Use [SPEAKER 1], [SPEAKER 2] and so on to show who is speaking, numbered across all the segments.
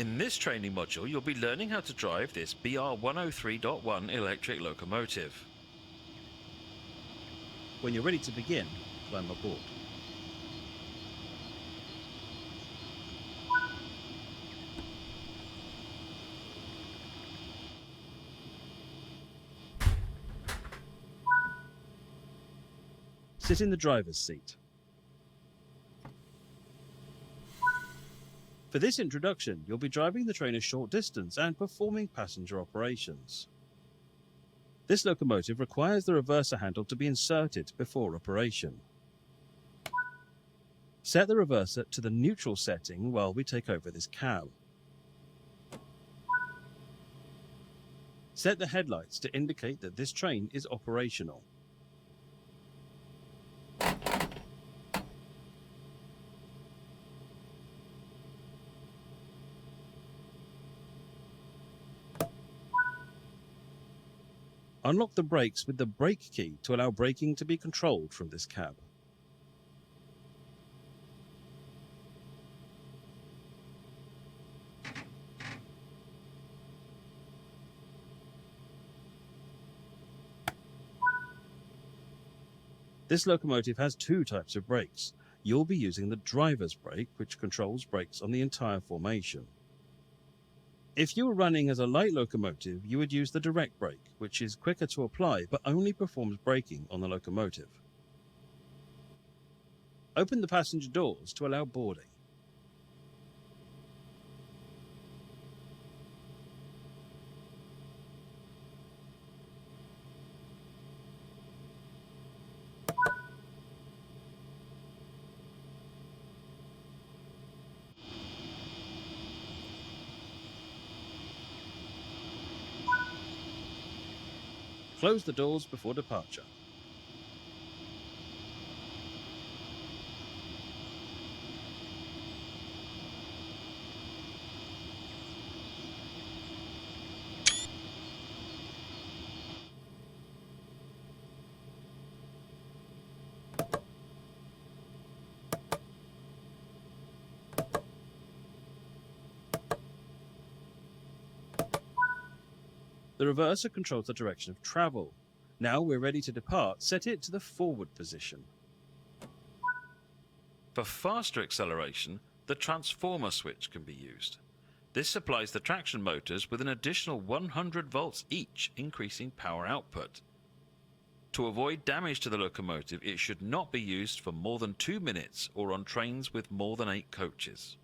[SPEAKER 1] In this training module, you'll be learning how to drive this BR103.1 electric locomotive.
[SPEAKER 2] When you're ready to begin, climb aboard. Sit in the driver's seat. For this introduction, you'll be driving the train a short distance and performing passenger operations. This locomotive requires the reverser handle to be inserted before operation. Set the reverser to the neutral setting while we take over this cab. Set the headlights to indicate that this train is operational. Unlock the brakes with the brake key to allow braking to be controlled from this cab. This locomotive has two types of brakes. You'll be using the driver's brake, which controls brakes on the entire formation. If you were running as a light locomotive, you would use the direct brake, which is quicker to apply but only performs braking on the locomotive. Open the passenger doors to allow boarding. Close the doors before departure. The reverser controls the direction of travel. Now we're ready to depart. Set it to the forward position.
[SPEAKER 1] For faster acceleration, the transformer switch can be used. This supplies the traction motors with an additional 100 volts each, increasing power output. To avoid damage to the locomotive, it should not be used for more than 2 minutes or on trains with more than 8 coaches.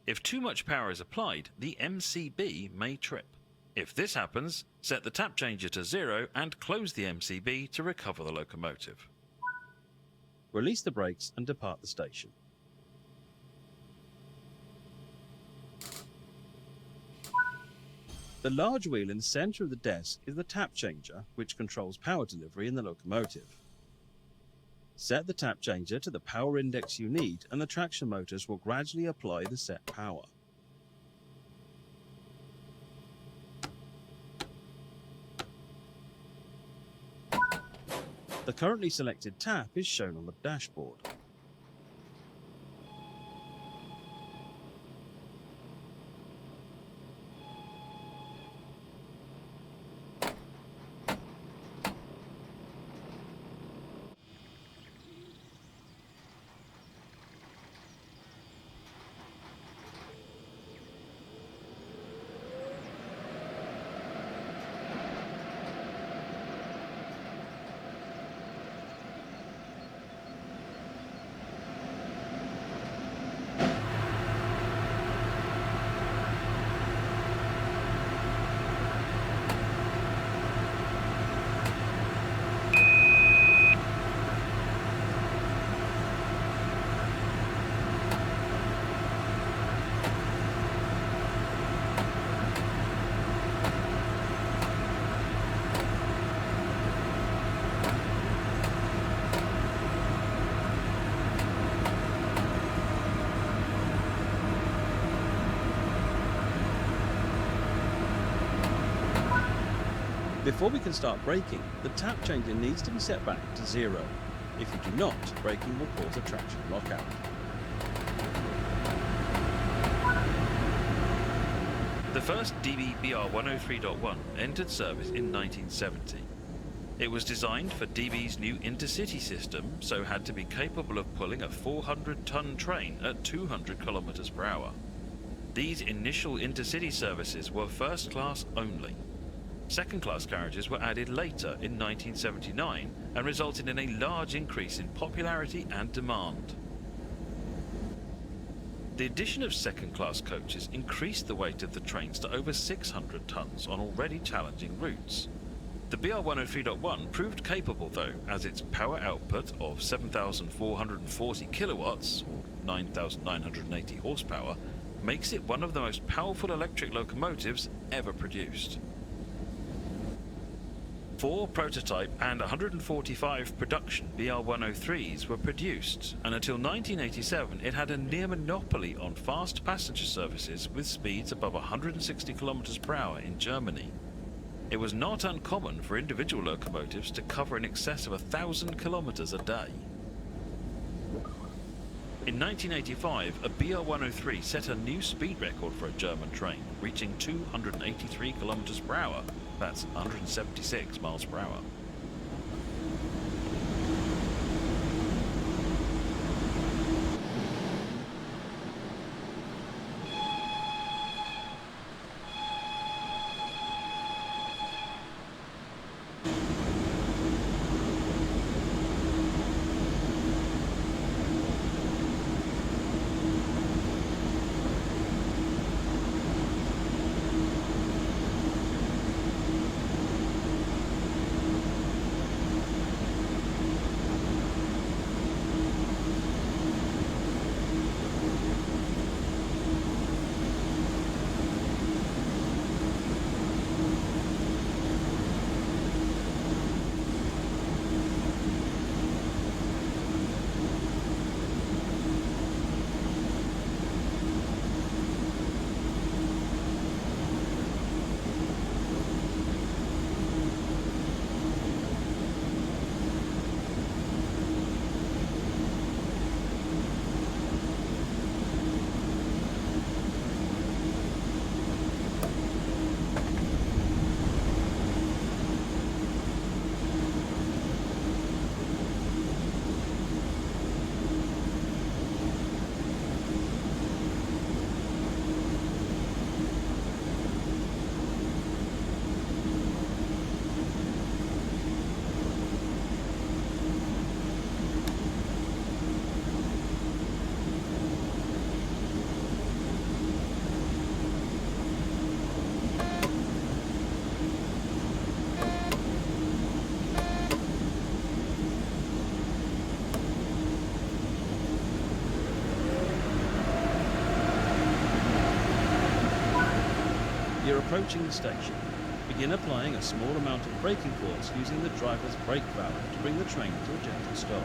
[SPEAKER 1] If too much power is applied, the MCB may trip. If this happens, set the tap changer to 0 and close the MCB to recover the locomotive.
[SPEAKER 2] Release the brakes and depart the station. The large wheel in the center of the desk is the tap changer, which controls power delivery in the locomotive. Set the tap changer to the power index you need and the traction motors will gradually apply the set power. The currently selected tap is shown on the dashboard. Before we can start braking, the tap changer needs to be set back to 0. If you do not, braking will cause a traction lockout.
[SPEAKER 1] The first DB BR103.1 entered service in 1970. It was designed for DB's new intercity system, so had to be capable of pulling a 400-ton train at 200 kilometers per hour. These initial intercity services were first class only. Second class carriages were added later in 1979 and resulted in a large increase in popularity and demand. The addition of second class coaches increased the weight of the trains to over 600 tons on already challenging routes. The BR103.1 proved capable though, as its power output of 7,440 kilowatts, or 9,980 horsepower, makes it one of the most powerful electric locomotives ever produced. 4 prototype and 145 production BR103s were produced, and until 1987 it had a near monopoly on fast passenger services with speeds above 160 km per hour in Germany. It was not uncommon for individual locomotives to cover in excess of 1,000 kilometers a day. In 1985, a BR103 set a new speed record for a German train, reaching 283 kilometers per hour. That's 176 miles per hour.
[SPEAKER 2] You're approaching the station. Begin applying a small amount of braking force using the driver's brake valve to bring the train to a gentle stop.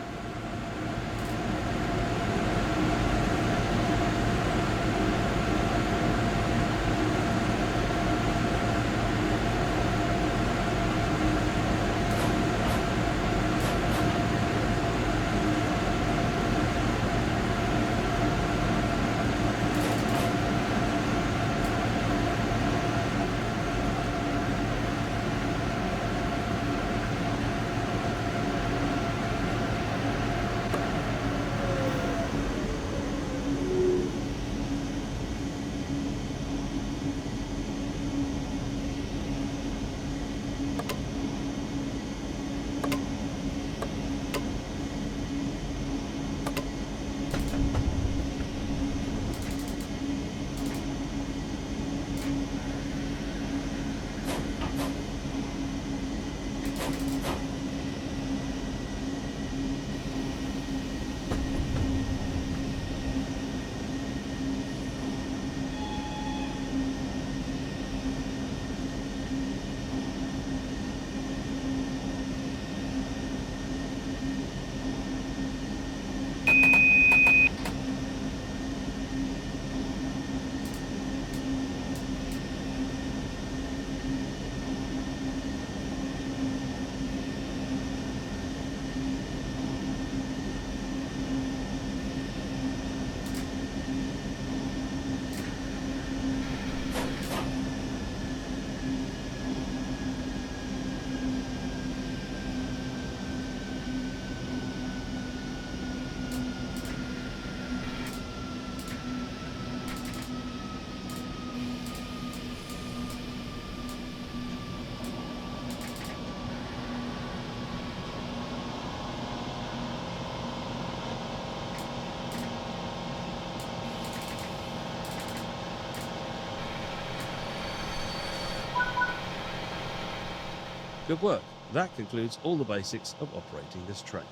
[SPEAKER 2] Good work. That concludes all the basics of operating this train.